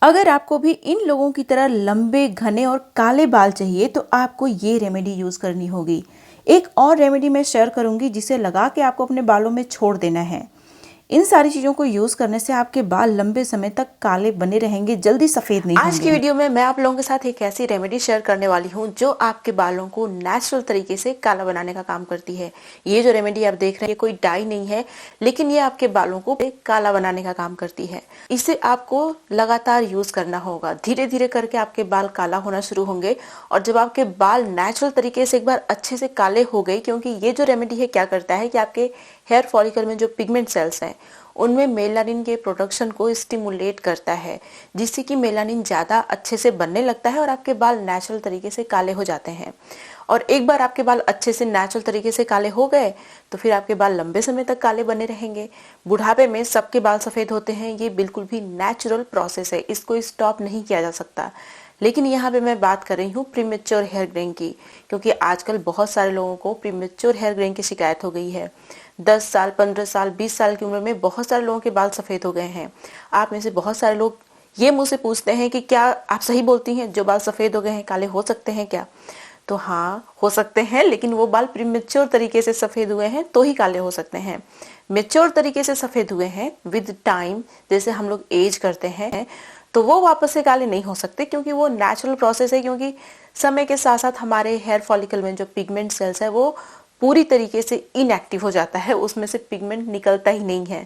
अगर आपको भी इन लोगों की तरह लंबे, घने और काले बाल चाहिए तो आपको ये रेमेडी यूज़ करनी होगी। एक और रेमेडी मैं शेयर करूंगी जिसे लगा के आपको अपने बालों में छोड़ देना है। इन सारी चीज़ों को यूज़ करने से आपके बाल लंबे समय तक काले बने रहेंगे, जल्दी सफ़ेद नहीं होंगे। आज की वीडियो में मैं आप लोगों के साथ एक ऐसी रेमेडी शेयर करने वाली हूं जो आपके बालों को नेचुरल तरीके से काला बनाने का काम करती है। ये जो रेमेडी आप देख रहे हैं ये कोई डाई नहीं है, लेकिन ये आपके बालों को काला बनाने का काम करती है। इसे आपको लगातार यूज करना होगा, धीरे धीरे करके आपके बाल काला होना शुरू होंगे। और जब आपके बाल नेचुरल तरीके से एक बार अच्छे से काले हो गए, क्योंकि ये जो रेमेडी है क्या करता है कि आपके हेयर फॉलिकल में जो पिगमेंट सेल्स हैं उनमें मेलानिन के प्रोडक्शन को स्टिमुलेट करता है, जिससे कि मेलानिन ज़्यादा अच्छे से बनने लगता है और आपके बाल नेचुरल तरीके से काले हो जाते हैं। और एक बार आपके बाल अच्छे से नेचुरल तरीके से काले हो गए तो फिर आपके बाल लंबे समय तक काले बने रहेंगे। बुढ़ापे में सबके बाल सफ़ेद होते हैं, ये बिल्कुल भी नेचुरल प्रोसेस है, इसको स्टॉप नहीं किया जा सकता। लेकिन यहाँ पे मैं बात कर रही हूँ प्रीमेच्योर हेयर ग्रेइंग की, क्योंकि आजकल बहुत सारे लोगों को प्रीमेच्योर हेयर ग्रेइंग की शिकायत हो गई है। 10 साल, 15 साल, 20 साल की उम्र में बहुत सारे लोगों के बाल सफ़ेद हो गए हैं। आप में से बहुत सारे लोग ये मुझसे पूछते हैं कि क्या आप सही बोलती हैं, जो बाल सफ़ेद हो गए हैं काले हो सकते हैं क्या? तो हाँ, हो सकते हैं, लेकिन वो बाल प्रीमेच्योर तरीके से सफ़ेद हुए हैं तो ही काले हो सकते हैं। मेच्योर तरीके से सफ़ेद हुए हैं विद टाइम, जैसे हम लोग एज करते हैं, तो वो वापस से काले नहीं हो सकते, क्योंकि वो नेचुरल प्रोसेस है। क्योंकि समय के साथ साथ हमारे हेयर फॉलिकल में जो पिगमेंट सेल्स है वो पूरी तरीके से इनएक्टिव हो जाता है, उसमें से पिगमेंट निकलता ही नहीं है।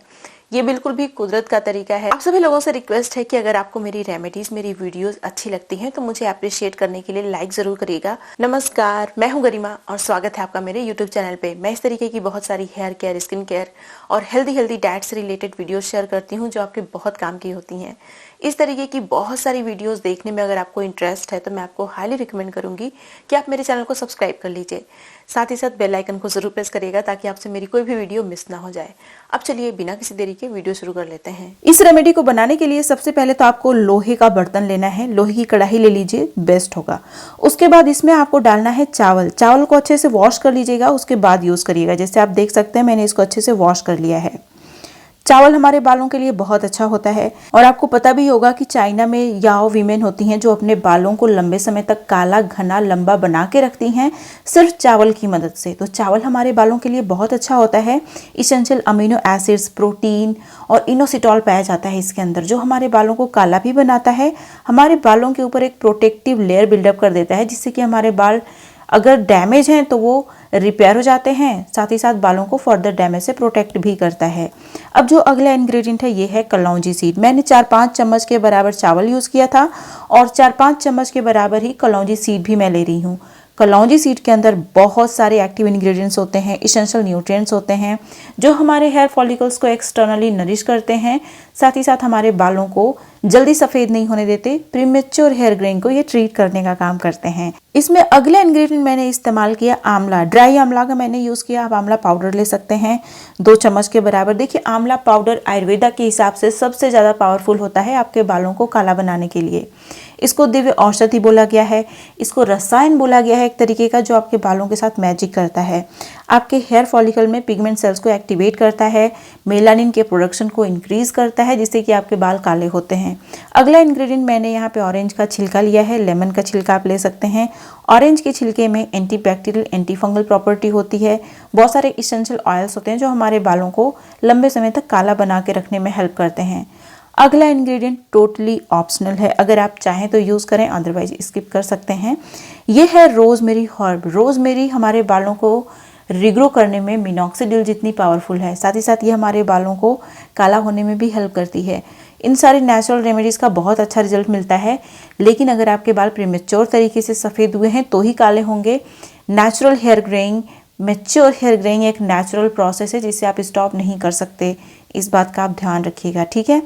ये बिल्कुल भी कुदरत का तरीका है। आप सभी लोगों से रिक्वेस्ट है कि अगर आपको मेरी रेमेडीज, मेरी वीडियोस अच्छी लगती हैं तो मुझे अप्रिशिएट करने के लिए लाइक जरूर करिएगा। नमस्कार, मैं हूं गरिमा और स्वागत है आपका मेरे यूट्यूब चैनल पे। मैं इस तरीके की बहुत सारी हेयर केयर, स्किन केयर और हेल्दी डाइट से रिलेटेड वीडियोज शेयर करती हूँ जो आपके बहुत काम की होती हैं। इस तरीके की बहुत सारी वीडियोस देखने में अगर आपको इंटरेस्ट है तो मैं आपको हाईली रिकमेंड करूंगी कि आप मेरे चैनल को सब्सक्राइब कर लीजिए। साथ ही साथ बेल आइकन को जरूर प्रेस करिएगा ताकि आपसे मेरी कोई भी वीडियो मिस ना हो जाए। अब चलिए बिना किसी देरी के वीडियो शुरू कर लेते हैं। इस रेमेडी को बनाने के लिए सबसे पहले तो आपको लोहे का बर्तन लेना है, लोहे की कढ़ाई ले लीजिए, बेस्ट होगा। उसके बाद इसमें आपको डालना है चावल। चावल को अच्छे से वॉश कर लीजिएगा, उसके बाद यूज़ करिएगा। जैसे आप देख सकते हैं मैंने इसको अच्छे से वॉश कर लिया है। चावल हमारे बालों के लिए बहुत अच्छा होता है और आपको पता भी होगा कि चाइना में याओ वीमेन होती हैं जो अपने बालों को लंबे समय तक काला, घना, लंबा बना के रखती हैं सिर्फ चावल की मदद से। तो चावल हमारे बालों के लिए बहुत अच्छा होता है। इसेंशियल अमीनो एसिड्स, प्रोटीन और इनोसिटॉल पाया जाता है इसके अंदर, जो हमारे बालों को काला भी बनाता है, हमारे बालों के ऊपर एक प्रोटेक्टिव लेयर बिल्डअप कर देता है, जिससे कि हमारे बाल अगर डैमेज हैं तो वो रिपेयर हो जाते हैं, साथ ही साथ बालों को फर्दर डैमेज से प्रोटेक्ट भी करता है। अब जो अगला इंग्रेडिएंट है ये है कलौंजी सीड। मैंने 4-5 चम्मच के बराबर चावल यूज़ किया था और 4-5 चम्मच के बराबर ही कलौंजी सीड भी मैं ले रही हूँ। कलौंजी सीड के अंदर बहुत सारे एक्टिव इंग्रेडिएंट्स होते हैं, इसेंशियल न्यूट्रिएंट्स होते हैं जो हमारे हेयर फॉलिकल्स को एक्सटर्नली नरिश करते हैं, साथ ही साथ हमारे बालों को जल्दी सफ़ेद नहीं होने देते। प्रीमेच्योर हेयर ग्रेइंग को ये ट्रीट करने का काम करते हैं। इसमें अगला इंग्रेडिएंट मैंने इस्तेमाल किया आंवला। ड्राई आंवला का मैंने यूज़ किया, आप आंवला पाउडर ले सकते हैं 2 चम्मच के बराबर। देखिए आंवला पाउडर आयुर्वेदा के हिसाब से सबसे ज़्यादा पावरफुल होता है आपके बालों को काला बनाने के लिए। इसको दिव्य औषधि बोला गया है, इसको रसायन बोला गया है एक तरीके का, जो आपके बालों के साथ मैजिक करता है। आपके हेयर फॉलिकल में पिगमेंट सेल्स को एक्टिवेट करता है, मेलानिन के प्रोडक्शन को इंक्रीज करता है, जिससे कि आपके बाल काले होते हैं। अगला इंग्रेडिएंट मैंने यहाँ पे ऑरेंज का छिलका लिया है, लेमन का छिलका आप ले सकते हैं। ऑरेंज के छिलके में एंटीबैक्टीरियल, एंटी फंगल प्रॉपर्टी होती है। बहुत सारे इसेंशियल ऑयल्स होते हैं जो हमारे बालों को लंबे समय तक काला बना के रखने में हेल्प करते हैं। अगला इंग्रेडिएंट टोटली ऑप्शनल है, अगर आप चाहें तो यूज़ करें, अदरवाइज स्किप कर सकते हैं। ये है रोजमेरी हर्ब। रोजमेरी हमारे बालों को रिग्रो करने में मिनॉक्सिडिल जितनी पावरफुल है, साथ ही साथ ये हमारे बालों को काला होने में भी हेल्प करती है। इन सारी नेचुरल रेमेडीज़ का बहुत अच्छा रिजल्ट मिलता है, लेकिन अगर आपके बाल प्रीमेच्योर तरीके से सफ़ेद हुए हैं तो ही काले होंगे। Natural hair greying, mature hair greying एक नेचुरल प्रोसेस है जिसे आप स्टॉप नहीं कर सकते। इस बात का आप ध्यान रखिएगा, ठीक है।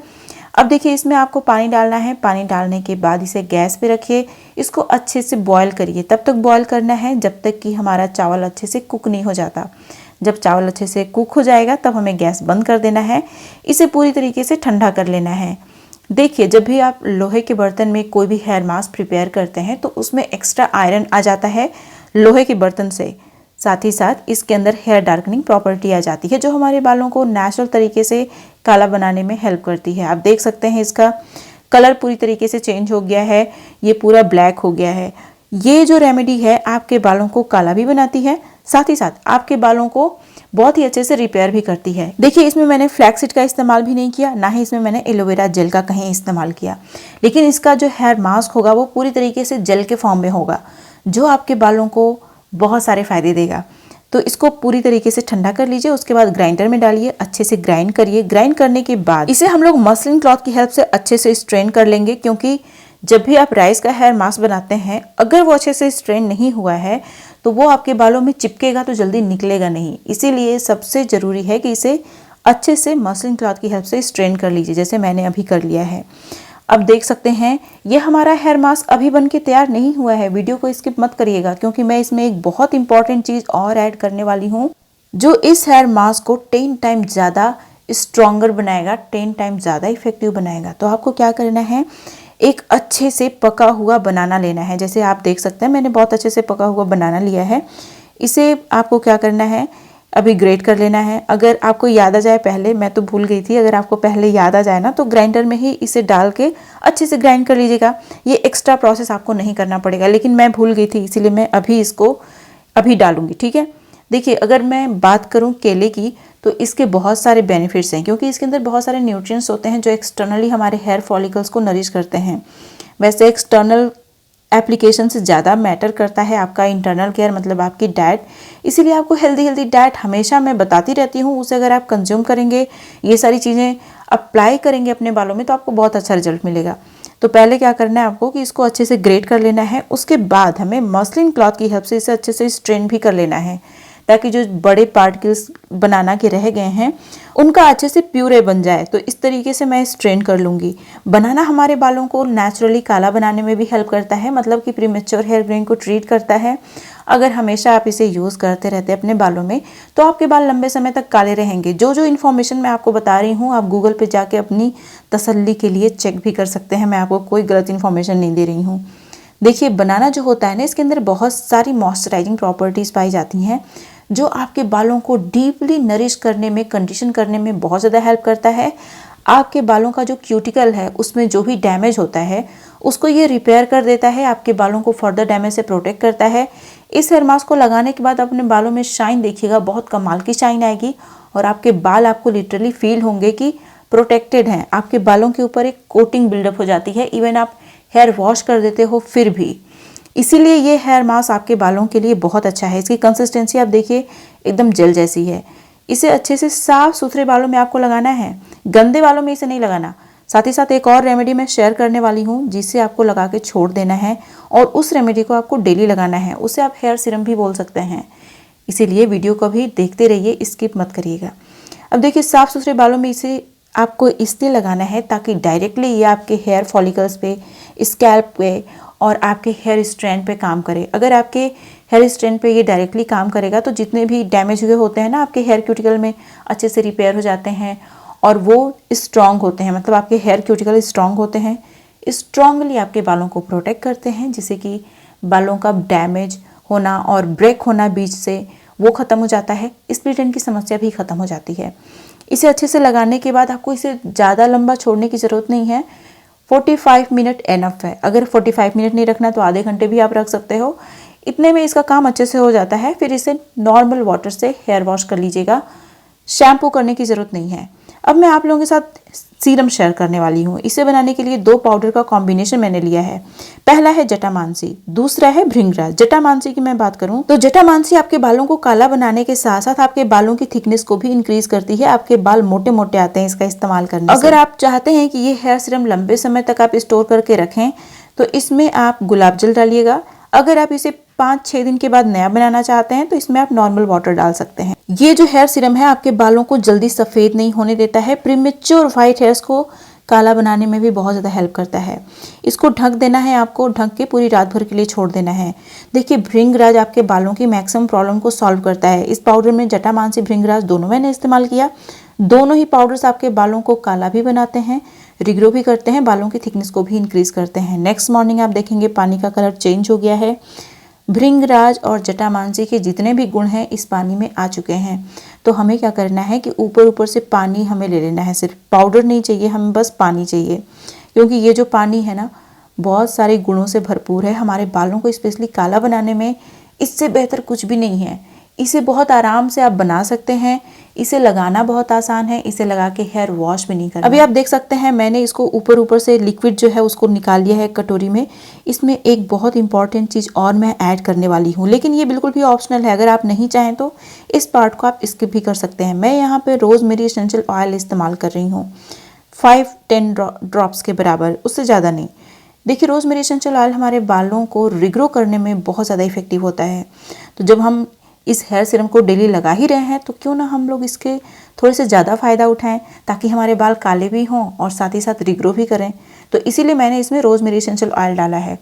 अब देखिए इसमें आपको पानी डालना है। पानी डालने के बाद इसे गैस पे रखिए, इसको अच्छे से बॉयल करिए। तब तक बॉयल करना है जब तक कि हमारा चावल अच्छे से कुक नहीं हो जाता। जब चावल अच्छे से कुक हो जाएगा तब हमें गैस बंद कर देना है। इसे पूरी तरीके से ठंडा कर लेना है। देखिए जब भी आप लोहे के बर्तन में कोई भी हेयर मास्क प्रिपेयर करते हैं तो उसमें एक्स्ट्रा आयरन आ जाता है लोहे के बर्तन से। साथ ही साथ इसके अंदर हेयर डार्कनिंग प्रॉपर्टी आ जाती है जो हमारे बालों को नेचुरल तरीके से काला बनाने में हेल्प करती है। आप देख सकते हैं इसका कलर पूरी तरीके से चेंज हो गया है, ये पूरा ब्लैक हो गया है। ये जो रेमेडी है आपके बालों को काला भी बनाती है, साथ ही साथ आपके बालों को बहुत ही अच्छे से रिपेयर भी करती है। देखिए इसमें मैंने फ्लैक्सीड का इस्तेमाल भी नहीं किया, ना ही इसमें मैंने एलोवेरा जेल का कहीं इस्तेमाल किया, लेकिन इसका जो हेयर मास्क होगा वो पूरी तरीके से जेल के फॉर्म में होगा, जो आपके बालों को बहुत सारे फायदे देगा। तो इसको पूरी तरीके से ठंडा कर लीजिए, उसके बाद ग्राइंडर में डालिए, अच्छे से ग्राइंड करिए। ग्राइंड करने के बाद इसे हम लोग मसलिन क्लॉथ की हेल्प से अच्छे से स्ट्रेन कर लेंगे, क्योंकि जब भी आप राइस का हेयर मास्क बनाते हैं अगर वो अच्छे से स्ट्रेन नहीं हुआ है तो वो आपके बालों में चिपकेगा तो जल्दी निकलेगा नहीं। इसीलिए सबसे ज़रूरी है कि इसे अच्छे से मसलिन क्लॉथ की हेल्प से स्ट्रेन कर लीजिए, जैसे मैंने अभी कर लिया है। अब देख सकते हैं ये हमारा हेयर मास्क अभी बन के तैयार नहीं हुआ है। वीडियो को स्किप मत करिएगा, क्योंकि मैं इसमें एक बहुत इंपॉर्टेंट चीज़ और ऐड करने वाली हूँ जो इस हेयर मास्क को 10 टाइम ज़्यादा स्ट्रॉन्गर बनाएगा, 10 टाइम ज़्यादा इफेक्टिव बनाएगा। तो आपको क्या करना है, एक अच्छे से पका हुआ बनाना लेना है। जैसे आप देख सकते हैं मैंने बहुत अच्छे से पका हुआ बनाना लिया है। इसे आपको क्या करना है, अभी ग्रेट कर लेना है। अगर आपको याद आ जाए, पहले मैं तो भूल गई थी, अगर आपको पहले याद आ जाए ना तो ग्राइंडर में ही इसे डाल के अच्छे से ग्राइंड कर लीजिएगा। ये एक्स्ट्रा प्रोसेस आपको नहीं करना पड़ेगा, लेकिन मैं भूल गई थी इसीलिए मैं अभी इसको अभी डालूंगी, ठीक है। देखिए अगर मैं बात करूं केले की तो इसके बहुत सारे बेनिफिट्स हैं, क्योंकि इसके अंदर बहुत सारे न्यूट्रिएंट्स होते हैं जो एक्सटर्नली हमारे हेयर फॉलिकल्स को नरिश करते हैं। वैसे एक्सटर्नल एप्लीकेशन से ज़्यादा मैटर करता है आपका इंटरनल केयर, मतलब आपकी डाइट। इसीलिए आपको हेल्दी डाइट हमेशा मैं बताती रहती हूँ, उसे अगर आप कंज्यूम करेंगे, ये सारी चीज़ें अप्लाई करेंगे अपने बालों में तो आपको बहुत अच्छा रिजल्ट मिलेगा। तो पहले क्या करना है आपको कि इसको अच्छे से ग्रेट कर लेना है। उसके बाद हमें मसलिन क्लॉथ की हेल्प से इसे अच्छे से स्ट्रेन भी कर लेना है, ताकि जो बड़े पार्टिकल्स बनाना के रह गए हैं उनका अच्छे से प्यूरे बन जाए। तो इस तरीके से मैं स्ट्रेन कर लूँगी। बनाना हमारे बालों को नेचुरली काला बनाने में भी हेल्प करता है, मतलब कि प्रीमेच्योर हेयर ग्रोइंग को ट्रीट करता है। अगर हमेशा आप इसे यूज़ करते रहते हैं अपने बालों में तो आपके बाल लंबे समय तक काले रहेंगे। जो इन्फॉर्मेशन मैं आपको बता रही हूँ आप गूगल पे जाके अपनी तसल्ली के लिए चेक भी कर सकते हैं, मैं आपको कोई गलत इन्फॉर्मेशन नहीं दे रही हूँ। देखिए बनाना जो होता है ना, इसके अंदर बहुत सारी मॉइस्चराइजिंग प्रॉपर्टीज़ पाई जाती हैं जो आपके बालों को डीपली नरिश करने में, कंडीशन करने में बहुत ज़्यादा हेल्प करता है। आपके बालों का जो क्यूटिकल है उसमें जो भी डैमेज होता है उसको ये रिपेयर कर देता है, आपके बालों को फर्दर डैमेज से प्रोटेक्ट करता है। इस हेयर मास्क को लगाने के बाद अपने बालों में शाइन देखिएगा, बहुत कमाल की शाइन आएगी और आपके बाल आपको लिटरली फील होंगे कि प्रोटेक्टेड हैं। आपके बालों के ऊपर एक कोटिंग बिल्डअप हो जाती है, इवन आप हेयर वॉश कर देते हो फिर भी। इसीलिए ये हेयर मास्क आपके बालों के लिए बहुत अच्छा है। इसकी कंसिस्टेंसी आप देखिए एकदम जेल जैसी है। इसे अच्छे से साफ सुथरे बालों में आपको लगाना है, गंदे बालों में इसे नहीं लगाना। साथ ही साथ एक और रेमेडी मैं शेयर करने वाली हूँ जिसे आपको लगा के छोड़ देना है, और उस रेमेडी को आपको डेली लगाना है। उसे आप हेयर सीरम भी बोल सकते हैं। इसीलिए वीडियो को भी देखते रहिए, स्किप मत करिएगा। अब देखिए साफ सुथरे बालों में इसे आपको इसलिए लगाना है ताकि डायरेक्टली ये आपके हेयर फॉलिकल्स पे, स्कैल्प पे और आपके हेयर स्ट्रैंड पे काम करे। अगर आपके हेयर स्ट्रैंड पे ये डायरेक्टली काम करेगा तो जितने भी डैमेज हुए होते हैं ना आपके हेयर क्यूटिकल में, अच्छे से रिपेयर हो जाते हैं और वो स्ट्रॉन्ग होते हैं, मतलब आपके हेयर क्यूटिकल स्ट्रॉन्ग होते हैं, स्ट्रॉन्गली आपके बालों को प्रोटेक्ट करते हैं, जिससे कि बालों का डैमेज होना और ब्रेक होना बीच से वो ख़त्म हो जाता है। स्प्लिट एंड की समस्या भी ख़त्म हो जाती है। इसे अच्छे से लगाने के बाद आपको इसे ज़्यादा लंबा छोड़ने की ज़रूरत नहीं है। 45 मिनट एनफ है। अगर 45 मिनट नहीं रखना तो आधे घंटे भी आप रख सकते हो। इतने में इसका काम अच्छे से हो जाता है। फिर इसे नॉर्मल वाटर से हेयर वॉश कर लीजिएगा, शैम्पू करने की ज़रूरत नहीं है। अब मैं आप लोगों के साथ सीरम शेयर करने वाली हूँ। इसे बनाने के लिए 2 पाउडर का कॉम्बिनेशन मैंने लिया है। पहला है जटामांसी, दूसरा है भृंगराज। जटामांसी की मैं बात करूँ तो जटामांसी आपके बालों को काला बनाने के साथ साथ आपके बालों की थिकनेस को भी इंक्रीज करती है। आपके बाल मोटे मोटे आते हैं इसका इस्तेमाल करने से। अगर आप चाहते हैं कि ये हेयर सीरम लंबे समय तक आप स्टोर करके रखें तो इसमें आप गुलाब जल डालिएगा। अगर आप इसे 5-6 दिन के बाद नया बनाना चाहते हैं तो इसमें आप नॉर्मल वाटर डाल सकते हैं। ये जो हेयर सीरम है आपके बालों को जल्दी सफ़ेद नहीं होने देता है, प्रीमेच्योर व्हाइट हेयर्स को काला बनाने में भी बहुत ज़्यादा हेल्प करता है। इसको ढक देना है, आपको ढक के पूरी रात भर के लिए छोड़ देना है। देखिए भृंगराज आपके बालों की मैक्सिमम प्रॉब्लम को सॉल्व करता है। इस पाउडर में जटामांसी भृंगराज दोनों मैंने इस्तेमाल किया। दोनों ही पाउडर्स आपके बालों को काला भी बनाते हैं, रिग्रो भी करते हैं, बालों की थिकनेस को भी इंक्रीज करते हैं। नेक्स्ट मॉर्निंग आप देखेंगे पानी का कलर चेंज हो गया है। भृंगराज और जटामांसी के जितने भी गुण हैं इस पानी में आ चुके हैं। तो हमें क्या करना है कि ऊपर ऊपर से पानी हमें ले लेना है, सिर्फ पाउडर नहीं चाहिए, हमें बस पानी चाहिए। क्योंकि ये जो पानी है ना बहुत सारे गुणों से भरपूर है। हमारे बालों को स्पेशली काला बनाने में इससे बेहतर कुछ भी नहीं है। इसे बहुत आराम से आप बना सकते हैं। इसे लगाना बहुत आसान है। इसे लगा के हेयर वॉश भी नहीं करना। अभी आप देख सकते हैं मैंने इसको ऊपर से लिक्विड जो है उसको निकाल लिया है कटोरी में। इसमें एक बहुत इंपॉर्टेंट चीज़ और मैं ऐड करने वाली हूँ, लेकिन ये बिल्कुल भी ऑप्शनल है। अगर आप नहीं चाहें तो इस पार्ट को आप स्किप भी कर सकते हैं। मैं यहाँ पे रोज़मेरी एसेंशियल ऑयल इस्तेमाल कर रही हूँ 5-10 ड्रॉप्स के बराबर, उससे ज़्यादा नहीं। देखिए रोज़मेरी एसेंशियल ऑयल हमारे बालों को रिग्रो करने में बहुत ज़्यादा इफेक्टिव होता है। तो जब हम इस हेयर सीरम को डेली लगा ही रहे हैं तो क्यों ना हम लोग इसके थोड़े से ज़्यादा फ़ायदा उठाएं, ताकि हमारे बाल काले भी हों और साथ ही साथ रिग्रो भी करें। तो इसीलिए मैंने इसमें रोज़मेरी एसेंशियल ऑयल डाला है।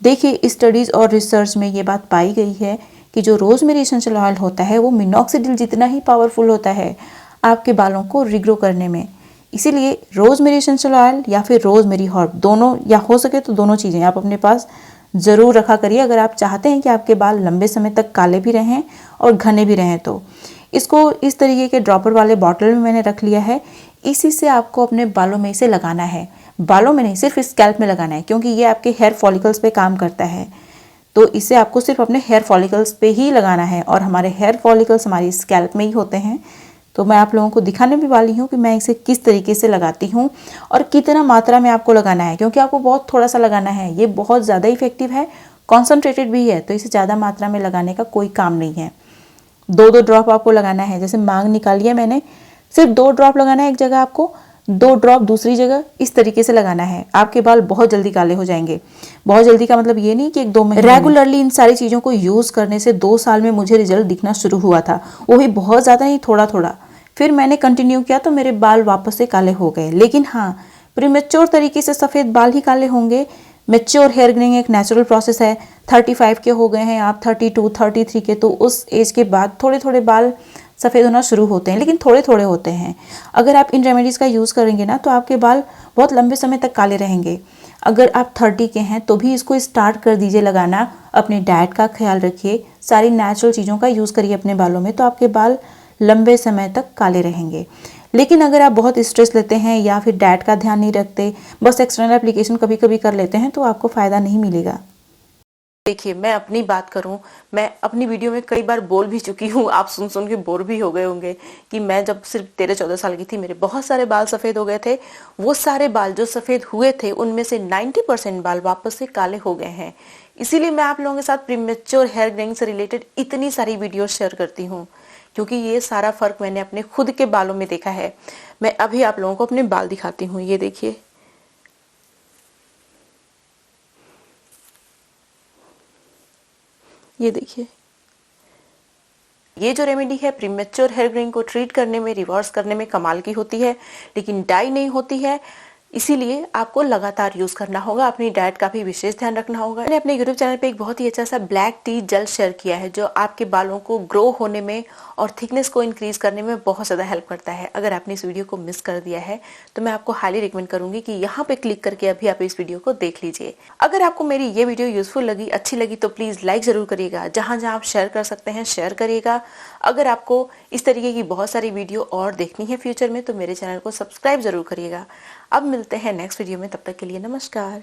देखिए स्टडीज़ और रिसर्च में ये बात पाई गई है कि जो रोज़मेरी एसेंशियल ऑयल होता है वो मिनॉक्सिडिल जितना ही पावरफुल होता है आपके बालों को रिग्रो करने में। इसीलिए रोज़मेरी एसेंशियल ऑयल या फिर रोज़मेरी हर्ब, दोनों या हो सके तो दोनों चीज़ें आप अपने पास ज़रूर रखा करिए अगर आप चाहते हैं कि आपके बाल लंबे समय तक काले भी रहें और घने भी रहें। तो इसको इस तरीके के ड्रॉपर वाले बॉटल में मैंने रख लिया है। इसी से आपको अपने बालों में इसे लगाना है। बालों में नहीं, सिर्फ स्कैल्प में लगाना है, क्योंकि ये आपके हेयर फॉलिकल्स पे काम करता है। तो इसे आपको सिर्फ अपने हेयर फॉलिकल्स पे ही लगाना है और हमारे हेयर फॉलिकल्स हमारी स्कैल्प में ही होते हैं। तो मैं आप लोगों को दिखाने भी वाली हूँ कि मैं इसे किस तरीके से लगाती हूँ और कितना मात्रा में आपको लगाना है, क्योंकि आपको बहुत थोड़ा सा लगाना है। ये बहुत ज़्यादा इफेक्टिव है, कॉन्सनट्रेटेड भी है, तो इसे ज़्यादा मात्रा में लगाने का कोई काम नहीं है। 2-2 ड्रॉप आपको लगाना है। जैसे मांग निकाली है मैंने, सिर्फ 2 ड्रॉप लगाना है एक जगह, आपको 2 ड्रॉप दूसरी जगह, इस तरीके से लगाना है। आपके बाल बहुत जल्दी काले हो जाएंगे। बहुत जल्दी का मतलब ये नहीं कि 1-2 महीने। रेगुलरली इन सारी चीज़ों को यूज़ करने से 2 साल में मुझे रिजल्ट दिखना शुरू हुआ था, वो भी बहुत ज़्यादा नहीं, थोड़ा थोड़ा। फिर मैंने कंटिन्यू किया तो मेरे बाल वापस से काले हो गए। लेकिन हाँ, प्रीमेच्योर तरीके से सफ़ेद बाल ही काले होंगे। मैच्योर हेयर ग्रेइंग एक नेचुरल प्रोसेस है। 35 के हो गए हैं आप, 32, 33 के, तो उस एज के बाद थोड़े थोड़े बाल सफ़ेद होना शुरू होते हैं, लेकिन थोड़े थोड़े होते हैं। अगर आप इन रेमेडीज़ का यूज़ करेंगे ना तो आपके बाल बहुत लंबे समय तक काले रहेंगे। अगर आप 30 के हैं तो भी इसको स्टार्ट कर दीजिए लगाना। अपने डाइट का ख्याल रखिए, सारी नेचुरल चीज़ों का यूज़ करिए अपने बालों में, तो आपके बाल लंबे समय तक काले रहेंगे। लेकिन अगर आप बहुत स्ट्रेस लेते हैं या फिर डाइट का ध्यान नहीं रखते, बस एक्सटर्नल एप्लीकेशन कभी कभी कर लेते हैं, तो आपको फ़ायदा नहीं मिलेगा। देखिए मैं अपनी बात करूं, मैं अपनी वीडियो में कई बार बोल भी चुकी हूं, आप सुन सुन के बोर भी हो गए होंगे कि मैं जब सिर्फ 13-14 साल की थी मेरे बहुत सारे बाल सफ़ेद हो गए थे। वो सारे बाल जो सफ़ेद हुए थे उनमें से 90% बाल वापस से काले हो गए हैं। इसीलिए मैं आप लोगों के साथ प्रीमेच्योर हेयर ग्रेइंग से रिलेटेड इतनी सारी वीडियो शेयर करती हूँ, क्योंकि ये सारा फर्क मैंने अपने खुद के बालों में देखा है। मैं अभी आप लोगों को अपने बाल दिखाती हूँ। ये देखिए, ये देखिए, ये जो रेमेडी है प्रीमेच्योर हेयर ग्रेइंग को ट्रीट करने में, रिवर्स करने में कमाल की होती है, लेकिन डाई नहीं होती है। इसीलिए आपको लगातार यूज करना होगा। अपनी डाइट का भी विशेष ध्यान रखना होगा। मैंने अपने यूट्यूब चैनल पे एक बहुत ही अच्छा सा ब्लैक टी जेल शेयर किया है, जो आपके बालों को ग्रो होने में और थिकनेस को इंक्रीज करने में बहुत ज़्यादा हेल्प करता है। अगर आपने इस वीडियो को मिस कर दिया है तो मैं आपको हाईली रिकमेंड करूंगी कि यहाँ पे क्लिक करके अभी आप इस वीडियो को देख लीजिए। अगर आपको मेरी ये वीडियो यूजफुल लगी, अच्छी लगी, तो प्लीज़ लाइक ज़रूर करिएगा। जहाँ जहाँ आप शेयर कर सकते हैं शेयर करिएगा। अगर आपको इस तरीके की बहुत सारी वीडियो और देखनी है फ्यूचर में तो मेरे चैनल को सब्सक्राइब जरूर करिएगा। अब मिलते हैं नेक्स्ट वीडियो में, तब तक के लिए नमस्कार।